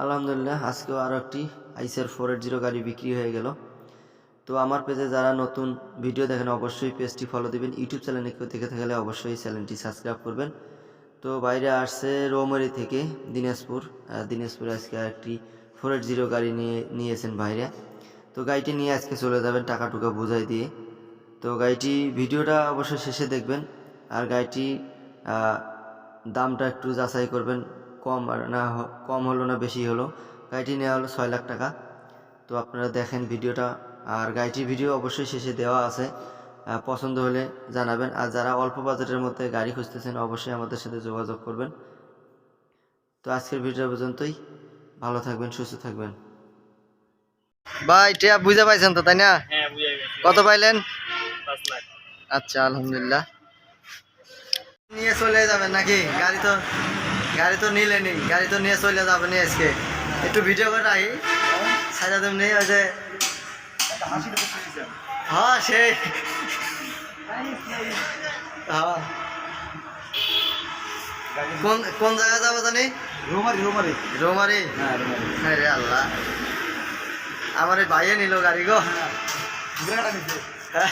আলহামদুলিল্লাহ, আজকেও আরও একটি আইসার 480 গাড়ি বিক্রি হয়ে গেল। তো আমার পেজে যারা নতুন ভিডিও দেখেন অবশ্যই পেজটি ফলো দিবেন। ইউটিউব চ্যানেলে কেউ দেখে থাকলে অবশ্যই চ্যানেলটি সাবস্ক্রাইব করবেন। তো বাইরে আসছে রৌমারী থেকে দিনাজপুরে আজকে একটি 480 গাড়ি নিয়েছেন ভাইরা। তো গাড়িটি নিয়ে আজকে চলে যাবেন টাকা টুকা বুঝাই দিয়ে। তো গাড়িটি ভিডিওটা অবশ্যই শেষে দেখবেন। আর গাড়িটি দামটা একটু যাচাই করবেন, কম হলো না বেশি হলো। গাড়িটি নেওয়া হলো 6 লাখ টাকা। তো আপনারা দেখেন ভিডিওটা, আর গাড়িটির ভিডিও অবশ্যই শেষে দেওয়া আছে। পছন্দ হলে জানাবেন। আর যারা অল্প বাজেটের মধ্যে গাড়ি খুঁজতেছেন অবশ্যই আমাদের সাথে যোগাযোগ করবেন। তো আজকের ভিডিও পর্যন্তই। ভালো থাকবেন, সুস্থ থাকবেন। ভাই টিয়া বুঝে পাইছেন তো, তাই না? কত পাইলেন? 5 লাখ। আচ্ছা, আলহামদুলিল্লাহ। নিয়ে চলে যাবেন নাকি? গাড়ি তো নিলেনি, গাড়ি তো নিয়ে চলে যাবেন আজকে। একটু ভিডিও করে রাখি সাজা দেব নেই। ওই যে হ্যাঁ সেই হ্যাঁ, কোন জায়গায় যাবো জানি? রৌমারি। হ্যাঁ রে আল্লাহ, আমার এই ভাইয়ে নিল গাড়ি গো। হ্যাঁ।